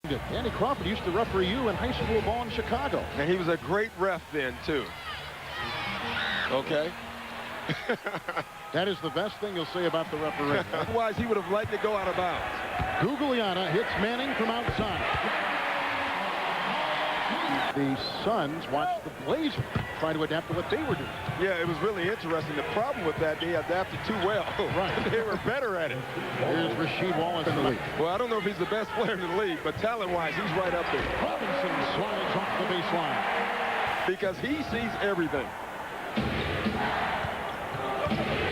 Andy Crawford used to referee you in high school ball in Chicago. And he was a great ref then, too. Okay. That is the best thing you'll say about the referee. Otherwise, he would have liked to go out of bounds. Gugliotta hits Manning from outside. The Suns watched the Blazers try to adapt to what they were doing. Yeah, it was really interesting. The problem with that, they adapted too well. Right. They were better at it. Here's Rasheed Wallace in the league. Well, I don't know if he's the best player in the league, but talent-wise, he's right up there. Robinson slides off the baseline. Because he sees everything.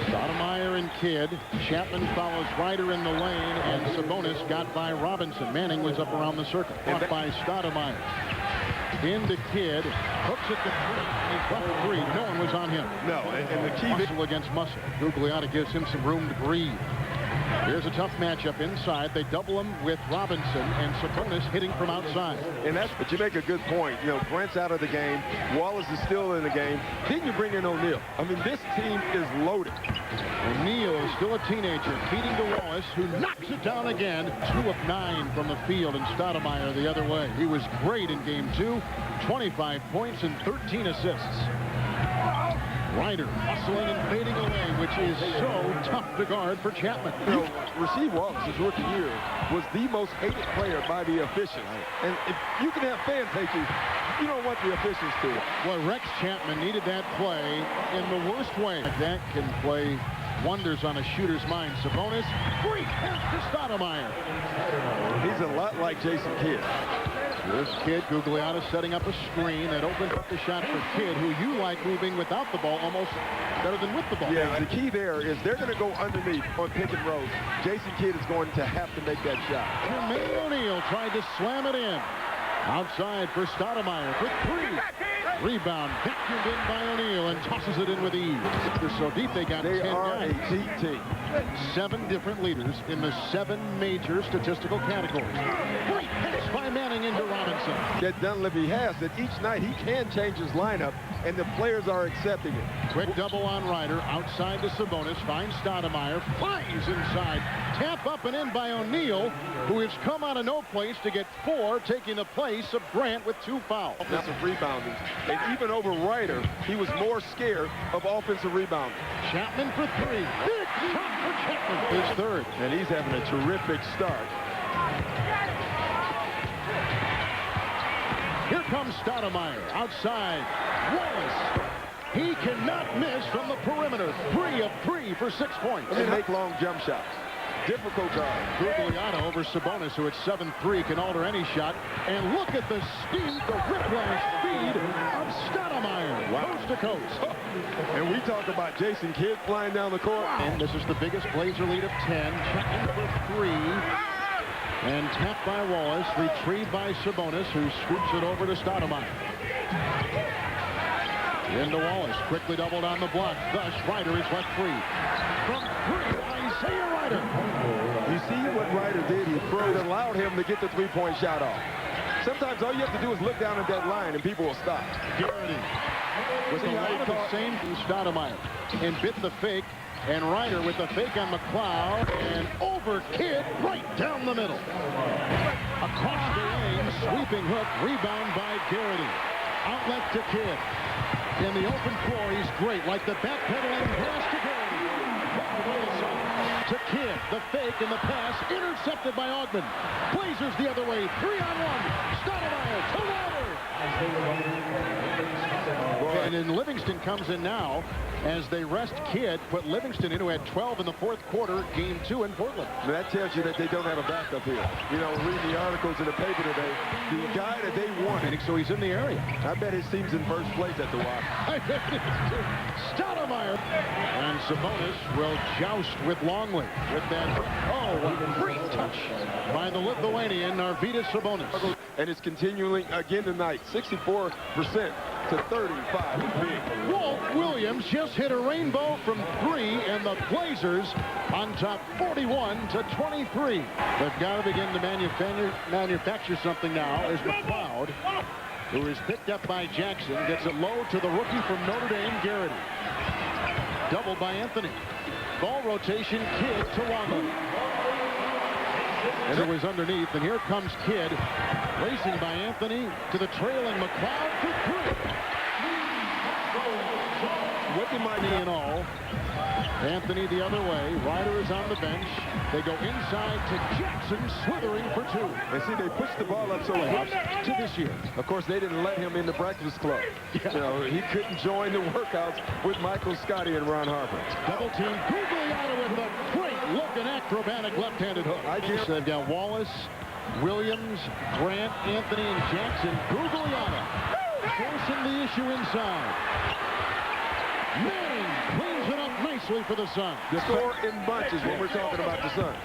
Stoudemire and Kidd. Chapman follows Ryder in the lane, and Sabonis got by Robinson. Manning was up around the circle. Caught by Stoudemire. Into Kidd. Hooks it to three. He bumped three. No one was on him. No, and the key... Muscle against muscle. Gugliotta gives him some room to breathe. Here's a tough matchup inside. They double him with Robinson and Sabonis hitting from outside. But you make a good point. You know, Grant's out of the game. Wallace is still in the game. Then you bring in O'Neal. I mean, this team is loaded. O'Neal is still a teenager, feeding to Wallace, who knocks it down again. 2 of 9 from the field, and Stoudemire the other way. He was great in game 2. 25 points and 13 assists. Ryder hustling and fading away, which is so tough to guard for Chapman. You know, Rasheed Wallace, his rookie year, was the most hated player by the officials. And if you can have fans hate you, you don't want the officials to. Well, Rex Chapman needed that play in the worst way. That can play wonders on a shooter's mind. Sabonis, great pass to Stoudemire. He's a lot like Jason Kidd. This Kidd, Gugliotta setting up a screen that opens up the shot for Kidd, who you like moving without the ball almost better than with the ball. Yeah, the key there is they're going to go underneath on pick and rolls. Jason Kidd is going to have to make that shot. Jermaine O'Neal tried to slam it in. Outside for Stoudemire for 3. Rebound vacuumed in by O'Neal and tosses it in with ease. They're so deep they got 10 guys. A deep team. 7 different leaders in the 7 major statistical categories. Great pass by Manning into Robinson. That Dunleavy has that each night he can change his lineup, and the players are accepting it. Quick double on Ryder. Outside to Sabonis. Finds Stoudemire. Flies inside. Tap up and in by O'Neal, who has come out of no place to get 4, taking the place of Grant with 2 fouls. Offensive rebounding. And even over Ryder, he was more scared of offensive rebounding. Chapman for 3. Big shot for Chapman. His 3rd. And he's having a terrific start. Here comes Stoudemire. Outside. Wallace. He cannot miss from the perimeter. 3 of 3 for 6 points. And make long jump shots. Difficult guard. Gugliotta over Sabonis, who at 7'3" can alter any shot. And look at the speed, the whiplash speed of Stoudemire. Wow. Coast to coast. And we talk about Jason Kidd flying down the court. And this is the biggest Blazer lead of 10. Checking for 3. And tapped by Wallace. Retrieved by Sabonis, who scoops it over to Stoudemire. Into Wallace. Quickly doubled on the block. Thus, Ryder is left free. From 3, Isaiah Ryder. You see what Ryder did? He allowed him to get the 3-point shot off. Sometimes all you have to do is look down at that line and people will stop. Garrity with a lot of the same Stoudemire. And bit the fake. And Ryder with the fake on McLeod. And over Kidd right down the middle. Across the lane. Sweeping hook. Rebound by Garrity. Outlet to Kidd. In the open floor, he's great. Like the backpedaling pass to Garrity. To Kidd, the fake and the pass intercepted by Ogden. Blazers the other way, 3-on-1. Stoudemire to Ryder. And then Livingston comes in now as they rest Kidd, put Livingston in, who had 12 in the 4th quarter, game 2 in Portland. That tells you that they don't have a backup here. You know, reading the articles in the paper today, the guy that they wanted. So he's in the area. I bet his team's in first place at the Y. I bet it is too. Stoudemire. And Sabonis will joust with Longley. With that, what a great touch by the Lithuanian, Arvydas Sabonis. And it's continuing again tonight, 64% to 35. Big. Walt Williams just hit a rainbow from 3, and the Blazers on top 41 to 23. They've got to begin to manufacture something now as McLeod, who is picked up by Jackson, gets it low to the rookie from Notre Dame, Garrity. Doubled by Anthony. Ball rotation, Kidd to Longley. And it was underneath, and here comes Kidd. Racing by Anthony to the trailing McLeod for three. What they might in all. Anthony the other way. Ryder is on the bench. They go inside to Jackson, slithering for two. And see, they pushed the ball up so much To this year. Of course, they didn't let him in the Breakfast Club. Yeah. You know, he couldn't join the workouts with Michael Scotty and Ron Harper. Double team. Gugliotta with a great-looking acrobatic left-handed hook. So they've got Wallace, Williams, Grant, Anthony, and Jackson. Gugliotta forcing the issue inside. Manning cleans it up nicely for the Suns. The score in bunches when we're talking about the Suns.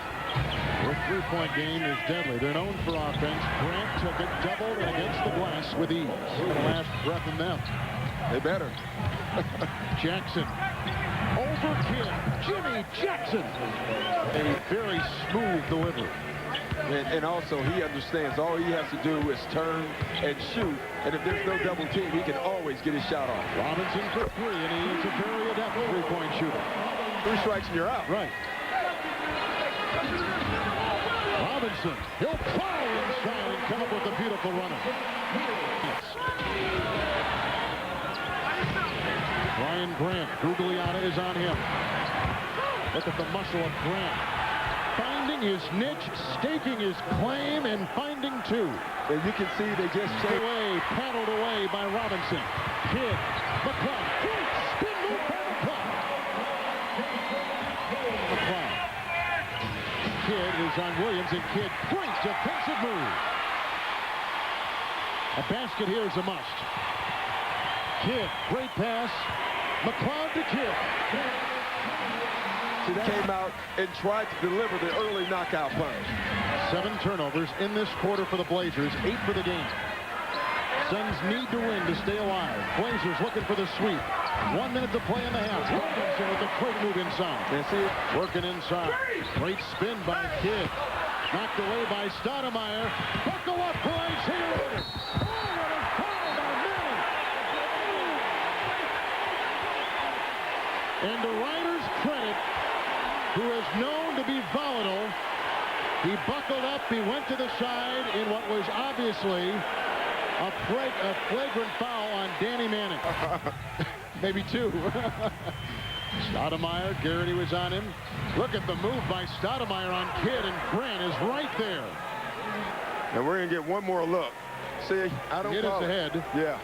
Their three-point game is deadly. They're known for offense. Grant took it, doubled, and against the glass with ease. Last breath in them. They better. Jackson. Over Kidd. Jimmy Jackson. A very smooth delivery. And also, he understands all he has to do is turn and shoot. And if there's no double team, he can always get his shot off. Robinson for three, and he is a very adept three-point shooter. 3 strikes and you're out. Right. Robinson, he'll plow inside and come up with a beautiful runner. Ryan Grant, Gugliotta is on him. Look at the muscle of Grant. Finding his niche, staking his claim, and finding two. And you can see they just changed. Paddled away by Robinson. Kidd, McLeod, great spin move by McLeod. McLeod. Kidd is on Williams, and Kidd, great defensive move. A basket here is a must. Kidd, great pass. McLeod to Kidd. See, that came out and tried to deliver the early knockout punch. 7 turnovers in this quarter for the Blazers, 8 for the game. Suns need to win to stay alive. Blazers looking for the sweep. 1 minute to play in the half. Robinson with a quick move inside. And see it working inside. Great spin by Kidd. Knocked away by Stoudemire. Buckle up, boys. Here it is. Oh, what a foul by Manning. And to Ryder's credit, who is known to be volatile, he buckled up, he went to the side in what was obviously a flagrant foul on Danny Manning. Maybe 2. Stoudemire, Garrity was on him. Look at the move by Stoudemire on Kidd, and Grant is right there. And we're going to get one more look. See, I don't know. Hit us ahead. Yeah.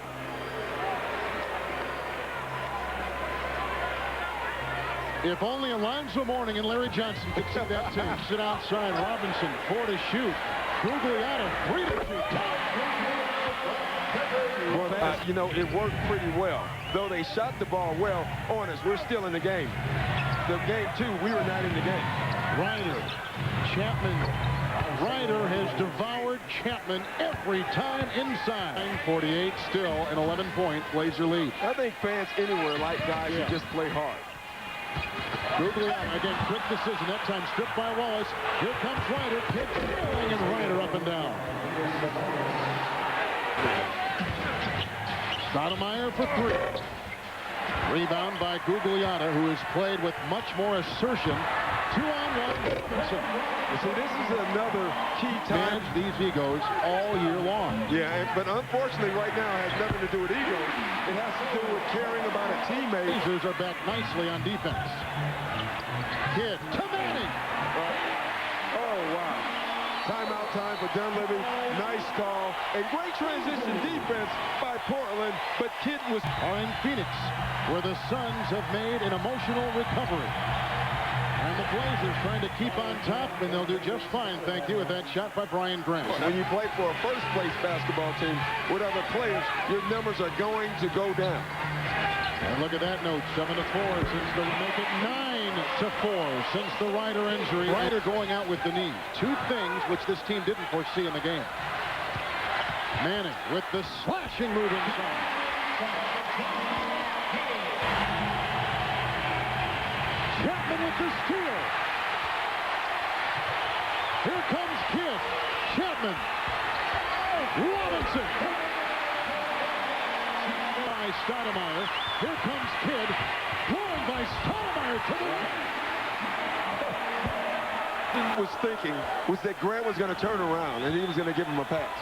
If only Alonzo Mourning and Larry Johnson could see that team sit outside. Robinson, 4 to shoot. Gugliotta, 3 to shoot. Well, you know, it worked pretty well. Though they shot the ball well on us, we're still in the game. The game 2, we were not in the game. Ryder, Chapman. Ryder has devoured Chapman every time inside. 9:48 still, an 11-point Blazer lead. I think fans anywhere like guys who just play hard. Gugliotta, again, quick decision. That time stripped by Wallace. Here comes Ryder. Kidd trailing, and Ryder up and down. Stoudemire for 3. Rebound by Gugliotta, who has played with much more assertion. 2-on-1. See, this is another key time. Manage these egos all year long. Yeah, but unfortunately right now it has nothing to do with egos. It has to do with caring about a teammate. Blazers are back nicely on defense. Kidd to Manning. Oh, wow. Timeout time for Dunleavy. Nice call. A great transition defense by Portland, but Kidd was... Are in Phoenix, where the Suns have made an emotional recovery. And the Blazers trying to keep on top, and they'll do just fine, thank you, with that shot by Brian Grant. When you play for a first-place basketball team with other players, your numbers are going to go down. And look at that note, 7-4 since the make it 9-4 since the Ryder injury. Ryder going out with the knee. 2 things which this team didn't foresee in the game. Manning with the slashing move inside. Chapman with the steal. Here comes Kidd. Chapman. Robinson. By Stoudemire. Here comes Kidd. Going by Stoudemire to the right. was thinking was that Grant was going to turn around and he was going to give him a pass.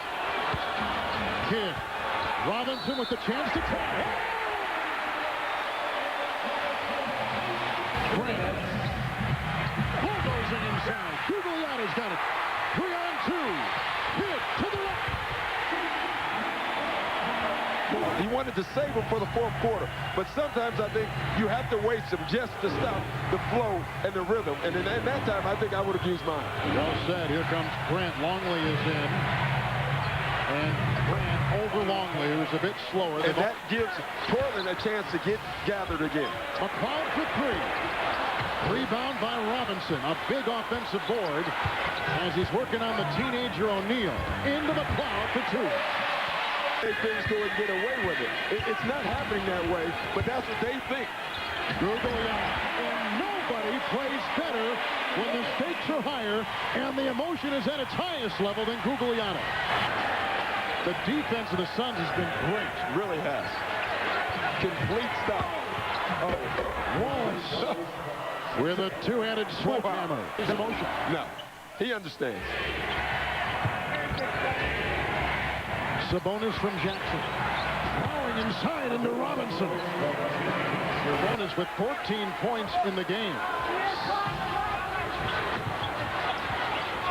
Kidd. Robinson with the chance to try. Grant. Bulldozing inside. Gugliotta's got it. 3-on-2. Kidd to the right. He wanted to save him for the fourth quarter, but sometimes I think you have to waste him just to stop the flow and the rhythm. And in that time, I think I would have used mine. Well said. Here comes Grant. Longley is in. And Grant over Longley, who's a bit slower. And that gives Portland a chance to get gathered again. McLeod for three. Rebound by Robinson. A big offensive board as he's working on the teenager O'Neal. Into McLeod for two. Things go and get away with it. It's not happening that way, but that's what they think. Gugliotta. And nobody plays better when the stakes are higher and the emotion is at its highest level than Gugliotta. The defense of the Suns has been great. Really has. Complete stop. Oh, Wallace with a two-handed sledgehammer. His emotion. No, he understands. Sabonis from Jackson. Plowing inside into Robinson. Sabonis with 14 points in the game.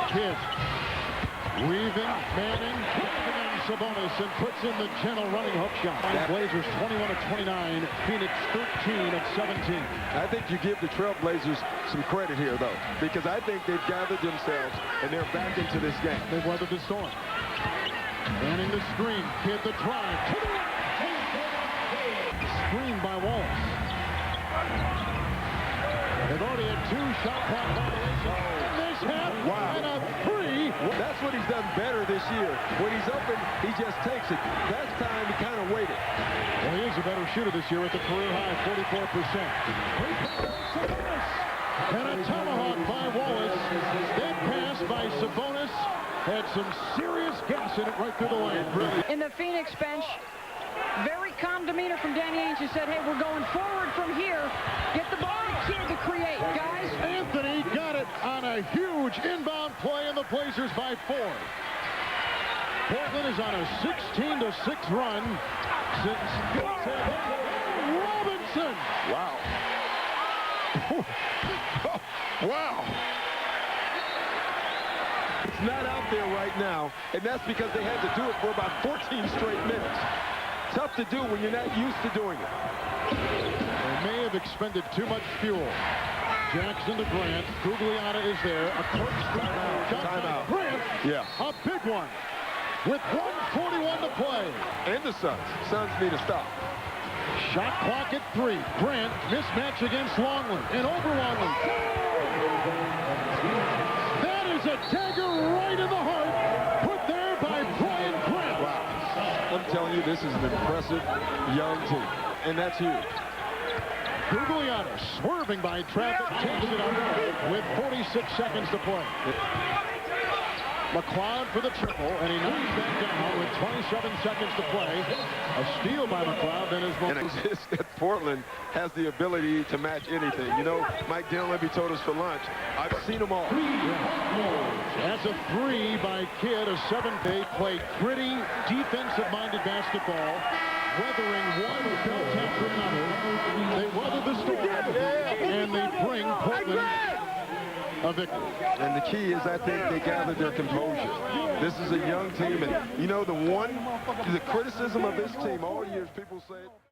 Kidd. Weaving, Manning, and Sabonis, and puts in the gentle running hook shot. Blazers 21 of 29, Phoenix 13 of 17. I think you give the Trailblazers some credit here, though, because I think they've gathered themselves and they're back into this game. They've weathered the storm. Manning the screen. Kidd the drive. To the right. Screen by Wallace. They've already had two shot clock violations in this half. Wow. And a three. That's what he's done better this year. When he's open, he just takes it. Last time, he kind of waited. Well, he is a better shooter this year with a career high 44%. And a tomahawk by Wallace. Dead pass by Sabonis. Had some serious gas in it right through the lane. In the Phoenix bench, very calm demeanor from Danny Ainge, who said, hey, we're going forward from here. Get the ball to Kidd to create, guys. Anthony got it on a huge inbound play, and the Blazers by 4. Portland is on a 16-6 run since Robinson. Wow. Wow. It's not out there right now, and that's because they had to do it for about 14 straight minutes. Tough to do when you're not used to doing it. They may have expended too much fuel. Jackson to Grant. Gugliotta is there. A corkscrew shot by Grant. Yeah. A big one. With 1:41 to play. And the Suns. Suns need to stop. Shot clock at 3. Grant, mismatch against Longley. And over Longley. That is a dagger right in the heart. Put there by Brian Grant. Wow. I'm telling you, this is an impressive young team. And that's huge. Gugliotta swerving by traffic, takes it up with 46 seconds to play. McLeod for the triple, and he knocks that down with 27 seconds to play. A steal by McLeod, then his Portland has the ability to match anything. You know, Mike Dinwiddie told us for lunch, I've seen them all. That's a 3 by Kidd, a 7-day play. Gritty, defensive-minded basketball, weathering one belt after another. They weather the storm, and they bring Portland a victory. And the key is, I think, they gathered their composure. This is a young team, and you know, the criticism of this team all years, people say